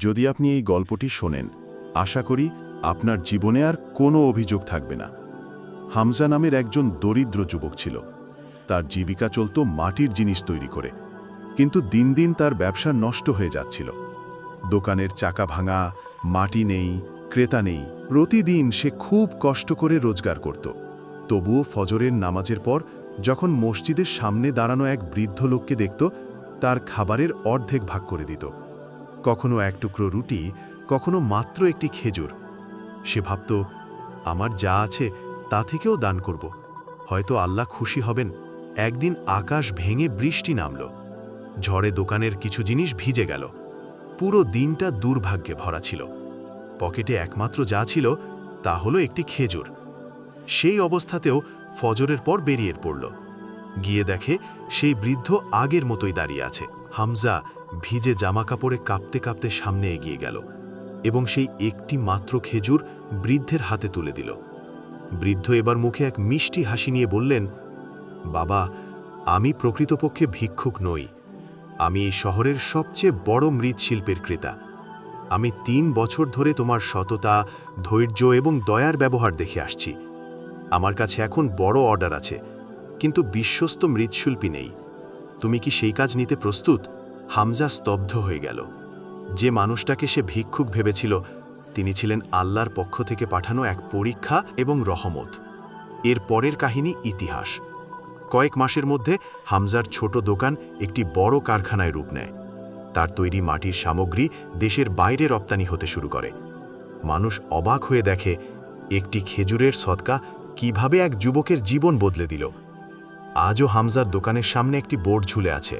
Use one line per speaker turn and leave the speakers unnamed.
যদি আপনি এই গল্পটি শোনেন, আশা করি আপনার জীবনে আর কোনো অভিযোগ থাকবে না। হামজা নামের একজন দরিদ্র যুবক ছিল। তার জীবিকা চলত মাটির জিনিস তৈরি করে, কিন্তু দিন দিন তার ব্যবসা নষ্ট হয়ে যাচ্ছিল। দোকানের চাকা ভাঙা, মাটি নেই, ক্রেতা নেই। প্রতিদিন সে খুব কষ্ট করে রোজগার করত। তবুও ফজরের নামাজের পর যখন মসজিদের সামনে দাঁড়ানো এক বৃদ্ধ লোককে দেখত, তার খাবারের অর্ধেক ভাগ করে দিত। কখনো এক টুকরো রুটি, কখনো মাত্র একটি খেজুর। সে ভাবত, আমার যা আছে তা থেকেও দান করব, হয়তো আল্লাহ খুশি হবেন। একদিন আকাশ ভেঙে বৃষ্টি নামল। ঝড়ে দোকানের কিছু জিনিস ভিজে গেল। পুরো দিনটা দুর্ভাগ্যে ভরা ছিল। পকেটে একমাত্র যা ছিল তা হলো একটি খেজুর। সেই অবস্থাতেও ফজরের পর বেরিয়ে পড়ল। গিয়ে দেখে সেই বৃদ্ধ আগের মতোই দাঁড়িয়ে আছে। হামজা ভিজে জামাকাপড়ে কাঁপতে কাঁপতে সামনে এগিয়ে গেল এবং সেই একটি মাত্র খেজুর বৃদ্ধের হাতে তুলে দিল। বৃদ্ধ এবার মুখে এক মিষ্টি হাসি নিয়ে বললেন, বাবা, আমি প্রকৃতপক্ষে ভিক্ষুক নই। আমি এই শহরের সবচেয়ে বড় মৃৎশিল্পের ক্রেতা। আমি ৩ বছর ধরে তোমার সততা, ধৈর্য এবং দয়ার ব্যবহার দেখে আসছি। আমার কাছে এখন বড় অর্ডার আছে, কিন্তু বিশ্বস্ত মৃৎশিল্পী নেই। তুমি কি সেই কাজ নিতে প্রস্তুত? হামজা স্তব্ধ হয়ে গেল। যে মানুষটাকে সে ভিক্ষুক ভেবেছিল, তিনি ছিলেন আল্লাহর পক্ষ থেকে পাঠানো এক পরীক্ষা এবং রহমত। এর পরের কাহিনী ইতিহাস। কয়েক মাসের মধ্যে হামজার ছোট দোকান একটি বড় কারখানায় রূপ নেয়। তার তৈরি মাটির সামগ্রী দেশের বাইরে রপ্তানি হতে শুরু করে। মানুষ অবাক হয়ে দেখে একটি খেজুরের সদকা কিভাবে এক যুবকের জীবন বদলে দিল। আজও হামজার দোকানের সামনে একটি বোর্ড ঝুলে আছে,